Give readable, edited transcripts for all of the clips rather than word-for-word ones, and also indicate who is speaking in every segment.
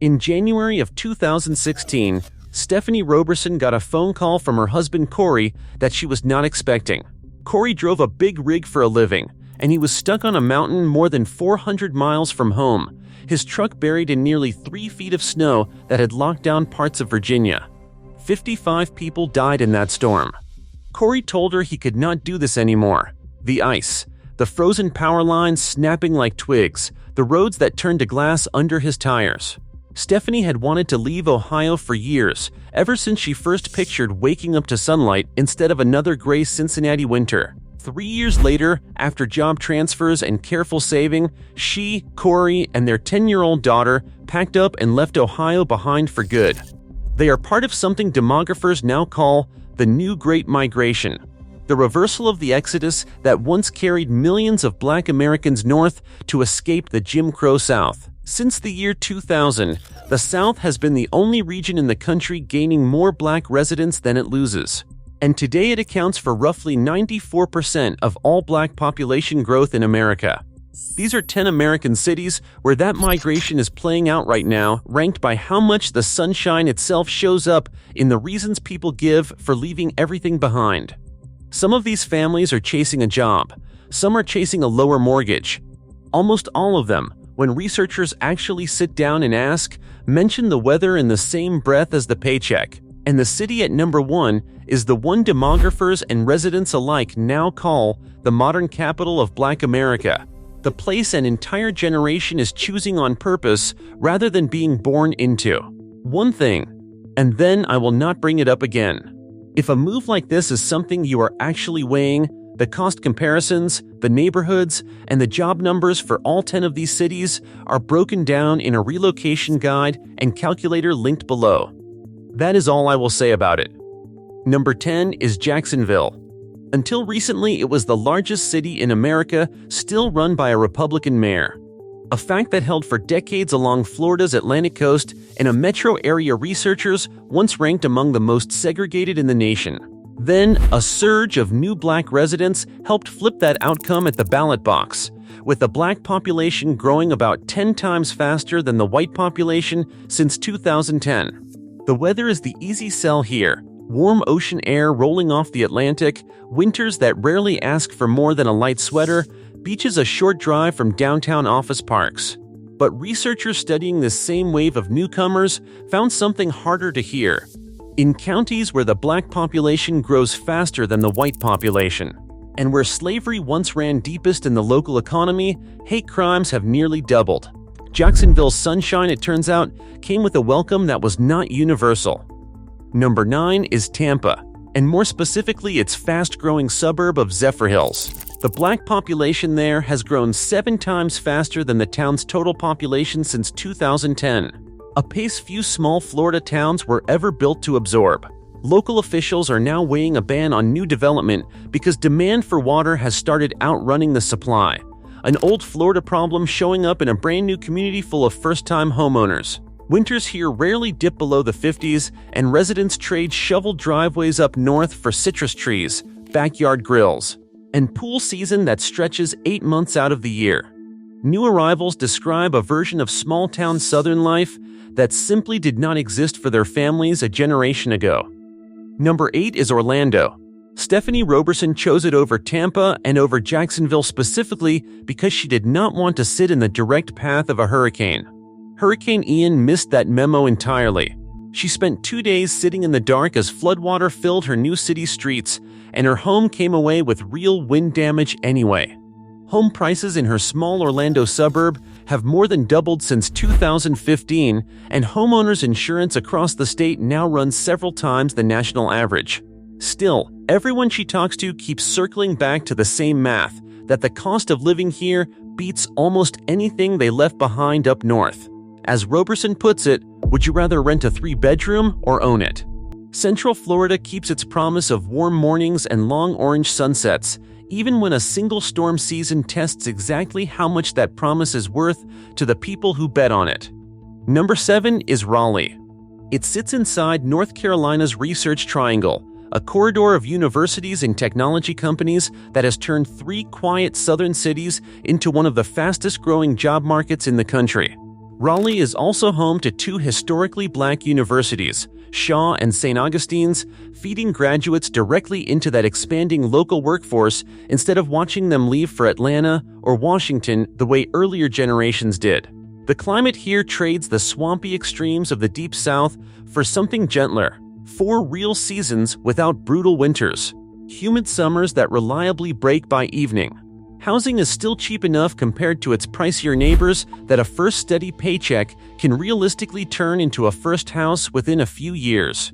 Speaker 1: In January of 2016, Stephanie Roberson got a phone call from her husband Corey that she was not expecting. Corey drove a big rig for a living, and he was stuck on a mountain more than 400 miles from home, his truck buried in nearly 3 feet of snow that had locked down parts of Virginia. 55 people died in that storm. Corey told her he could not do this anymore. The ice, the frozen power lines snapping like twigs, the roads that turned to glass under his tires. Stephanie had wanted to leave Ohio for years, ever since she first pictured waking up to sunlight instead of another gray Cincinnati winter. 3 years later, after job transfers and careful saving, she, Corey, and their 10-year-old daughter packed up and left Ohio behind for good. They are part of something demographers now call the New Great Migration, the reversal of the exodus that once carried millions of Black Americans north to escape the Jim Crow South. Since the year 2000, the South has been the only region in the country gaining more Black residents than it loses. And today it accounts for roughly 94% of all Black population growth in America. These are 10 American cities where that migration is playing out right now, ranked by how much the sunshine itself shows up in the reasons people give for leaving everything behind. Some of these families are chasing a job. Some are chasing a lower mortgage. Almost all of them, when researchers actually sit down and ask, mention the weather in the same breath as the paycheck. And the city at number 1 is the one demographers and residents alike now call the modern capital of Black America. The place an entire generation is choosing on purpose rather than being born into. One thing, and then I will not bring it up again. If a move like this is something you are actually weighing, the cost comparisons, the neighborhoods, and the job numbers for all 10 of these cities are broken down in a relocation guide and calculator linked below. That is all I will say about it. Number 10 is Jacksonville. Until recently, it was the largest city in America, still run by a Republican mayor. A fact that held for decades along Florida's Atlantic coast and a metro area researchers once ranked among the most segregated in the nation. Then, a surge of new Black residents helped flip that outcome at the ballot box, with the Black population growing about 10 times faster than the white population since 2010. The weather is the easy sell here. Warm ocean air rolling off the Atlantic, winters that rarely ask for more than a light sweater, beaches a short drive from downtown office parks. But researchers studying this same wave of newcomers found something harder to hear. In counties where the Black population grows faster than the white population, and where slavery once ran deepest in the local economy, hate crimes have nearly doubled. Jacksonville's sunshine, it turns out, came with a welcome that was not universal. Number 9 is Tampa, and more specifically its fast-growing suburb of Zephyrhills. The Black population there has grown 7 times faster than the town's total population since 2010, a pace few small Florida towns were ever built to absorb. Local officials are now weighing a ban on new development because demand for water has started outrunning the supply, an old Florida problem showing up in a brand new community full of first-time homeowners. Winters here rarely dip below the 50s, and residents trade shoveled driveways up north for citrus trees, backyard grills, and pool season that stretches 8 months out of the year. New arrivals describe a version of small-town southern life that simply did not exist for their families a generation ago. Number 8 is Orlando. Stephanie Roberson chose it over Tampa and over Jacksonville specifically because she did not want to sit in the direct path of a hurricane. Hurricane Ian missed that memo entirely. She spent 2 days sitting in the dark as floodwater filled her new city streets, and her home came away with real wind damage anyway. Home prices in her small Orlando suburb have more than doubled since 2015, and homeowners insurance across the state now runs several times the national average. Still, everyone she talks to keeps circling back to the same math, that the cost of living here beats almost anything they left behind up north. As Roberson puts it, would you rather rent a 3-bedroom or own it? Central Florida keeps its promise of warm mornings and long orange sunsets, even when a single storm season tests exactly how much that promise is worth to the people who bet on it. Number 7 is Raleigh. It sits inside North Carolina's Research Triangle, a corridor of universities and technology companies that has turned 3 quiet southern cities into one of the fastest-growing job markets in the country. Raleigh is also home to two historically black universities, Shaw and St. Augustine's, feeding graduates directly into that expanding local workforce instead of watching them leave for Atlanta or Washington the way earlier generations did. The climate here trades the swampy extremes of the Deep South for something gentler. 4 real seasons without brutal winters. Humid summers that reliably break by evening. Housing is still cheap enough compared to its pricier neighbors that a first steady paycheck can realistically turn into a first house within a few years.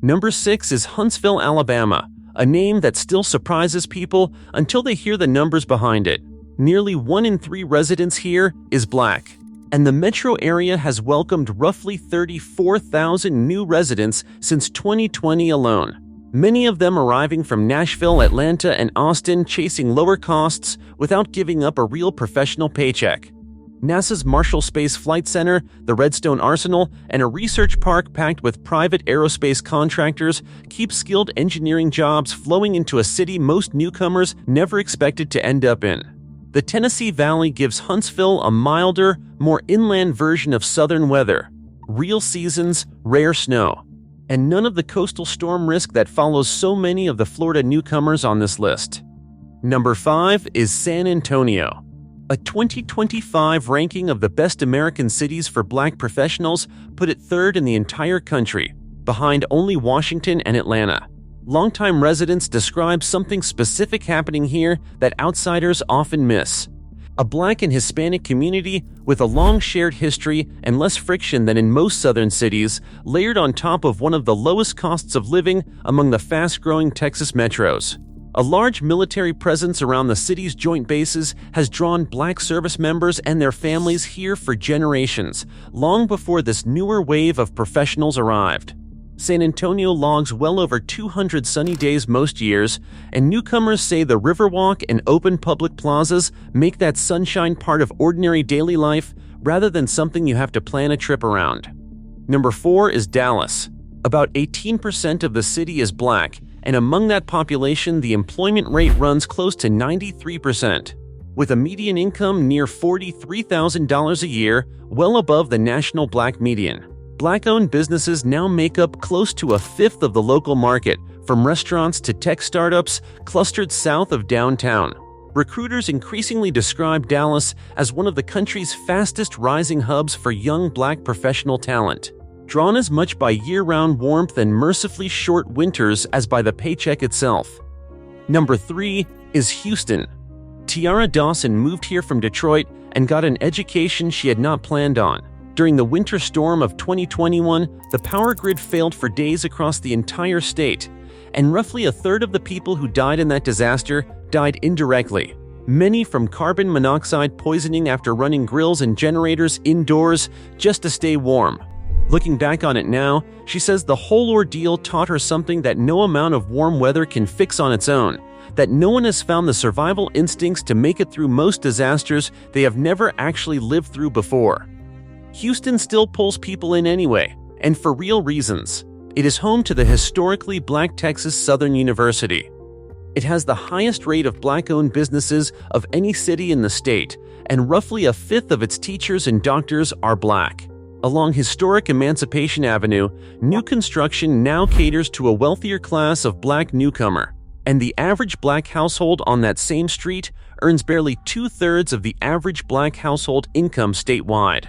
Speaker 1: Number 6 is Huntsville, Alabama, a name that still surprises people until they hear the numbers behind it. Nearly 1 in 3 residents here is black, and the metro area has welcomed roughly 34,000 new residents since 2020 alone. Many of them arriving from Nashville, Atlanta, and Austin, chasing lower costs without giving up a real professional paycheck. NASA's Marshall Space Flight Center, the Redstone Arsenal, and a research park packed with private aerospace contractors keep skilled engineering jobs flowing into a city most newcomers never expected to end up in. The Tennessee Valley gives Huntsville a milder, more inland version of southern weather. Real seasons, rare snow, and none of the coastal storm risk that follows so many of the Florida newcomers on this list. Number 5 is San Antonio. A 2025 ranking of the best American cities for black professionals put it 3rd in the entire country, behind only Washington and Atlanta. Longtime residents describe something specific happening here that outsiders often miss. A black and Hispanic community with a long shared history and less friction than in most southern cities, layered on top of one of the lowest costs of living among the fast-growing Texas metros. A large military presence around the city's joint bases has drawn black service members and their families here for generations, long before this newer wave of professionals arrived. San Antonio logs well over 200 sunny days most years, and newcomers say the Riverwalk and open public plazas make that sunshine part of ordinary daily life rather than something you have to plan a trip around. Number 4 is Dallas. About 18% of the city is black, and among that population, the employment rate runs close to 93%, with a median income near $43,000 a year, well above the national black median. Black-owned businesses now make up close to 1/5 of the local market, from restaurants to tech startups clustered south of downtown. Recruiters increasingly describe Dallas as one of the country's fastest rising hubs for young black professional talent, drawn as much by year-round warmth and mercifully short winters as by the paycheck itself. Number 3 is Houston. Tiara Dawson moved here from Detroit and got an education she had not planned on. During the winter storm of 2021, the power grid failed for days across the entire state, and roughly 1/3 of the people who died in that disaster died indirectly, many from carbon monoxide poisoning after running grills and generators indoors just to stay warm. Looking back on it now, she says the whole ordeal taught her something that no amount of warm weather can fix on its own, that no one has found the survival instincts to make it through most disasters they have never actually lived through before. Houston still pulls people in anyway, and for real reasons. It is home to the historically black Texas Southern University. It has the highest rate of black-owned businesses of any city in the state, and roughly 1/5 of its teachers and doctors are black. Along historic Emancipation Avenue, new construction now caters to a wealthier class of black newcomer, and the average black household on that same street earns barely 2/3 of the average black household income statewide.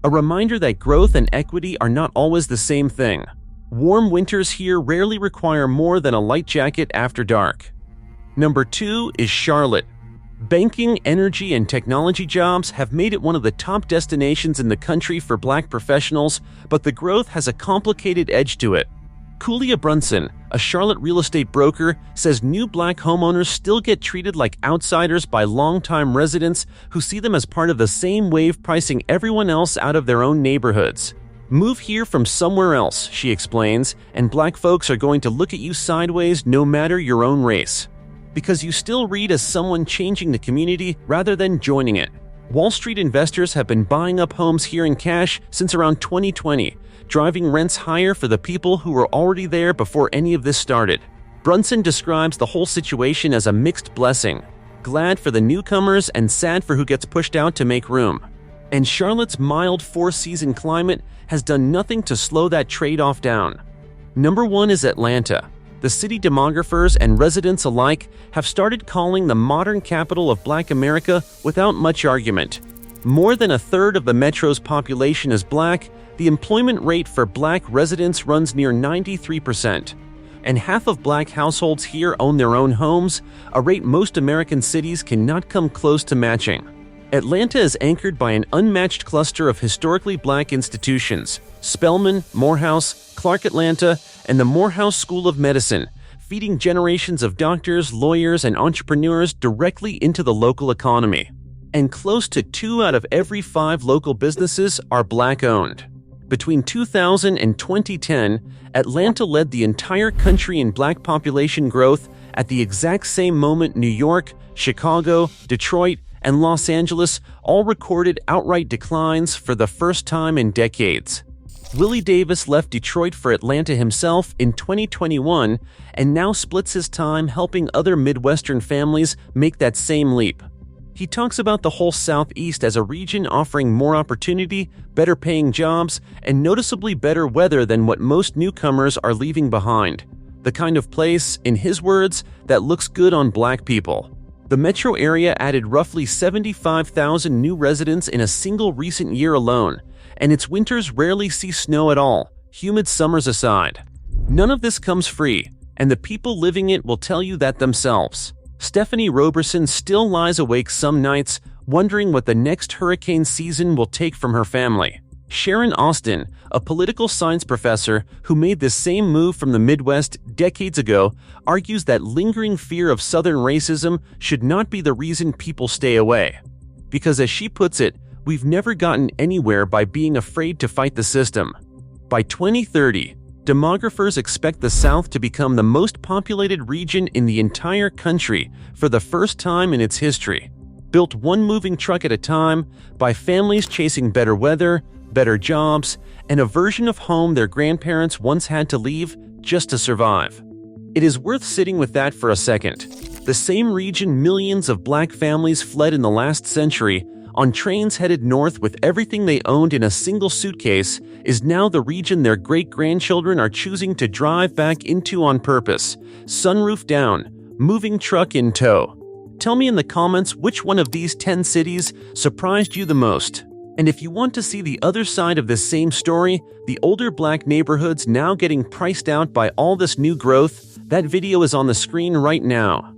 Speaker 1: A reminder that growth and equity are not always the same thing. Warm winters here rarely require more than a light jacket after dark. Number 2 is Charlotte. Banking, energy, and technology jobs have made it one of the top destinations in the country for black professionals, but the growth has a complicated edge to it. Kulia Brunson, a Charlotte real estate broker, says new black homeowners still get treated like outsiders by longtime residents who see them as part of the same wave pricing everyone else out of their own neighborhoods. Move here from somewhere else, she explains, and black folks are going to look at you sideways no matter your own race, because you still read as someone changing the community rather than joining it. Wall Street investors have been buying up homes here in cash since around 2020, driving rents higher for the people who were already there before any of this started. Brunson describes the whole situation as a mixed blessing, glad for the newcomers and sad for who gets pushed out to make room. And Charlotte's mild four-season climate has done nothing to slow that trade-off down. Number 1 is Atlanta. The city demographers and residents alike have started calling the modern capital of Black America without much argument. More than a third of the metro's population is Black. The employment rate for Black residents runs near 93%. And half of Black households here own their own homes, a rate most American cities cannot come close to matching. Atlanta is anchored by an unmatched cluster of historically Black institutions: Spelman, Morehouse, Clark Atlanta, and the Morehouse School of Medicine, feeding generations of doctors, lawyers, and entrepreneurs directly into the local economy. And close to 2 out of every 5 local businesses are Black-owned. Between 2000 and 2010, Atlanta led the entire country in Black population growth. At the exact same moment, New York, Chicago, Detroit, and Los Angeles all recorded outright declines for the first time in decades. Willie Davis left Detroit for Atlanta himself in 2021 and now splits his time helping other Midwestern families make that same leap. He talks about the whole Southeast as a region offering more opportunity, better paying jobs, and noticeably better weather than what most newcomers are leaving behind. The kind of place, in his words, that looks good on Black people. The metro area added roughly 75,000 new residents in a single recent year alone, and its winters rarely see snow at all, humid summers aside. None of this comes free, and the people living it will tell you that themselves. Stephanie Roberson still lies awake some nights, wondering what the next hurricane season will take from her family. Sharon Austin, a political science professor who made this same move from the Midwest decades ago, argues that lingering fear of Southern racism should not be the reason people stay away. Because as she puts it, we've never gotten anywhere by being afraid to fight the system. By 2030, demographers expect the South to become the most populated region in the entire country for the first time in its history. Built one moving truck at a time, by families chasing better weather, better jobs, and a version of home their grandparents once had to leave just to survive. It is worth sitting with that for a second. The same region millions of Black families fled in the last century, on trains headed north with everything they owned in a single suitcase, is now the region their great-grandchildren are choosing to drive back into on purpose, sunroof down, moving truck in tow. Tell me in the comments which one of these 10 cities surprised you the most. And if you want to see the other side of this same story, the older Black neighborhoods now getting priced out by all this new growth, that video is on the screen right now.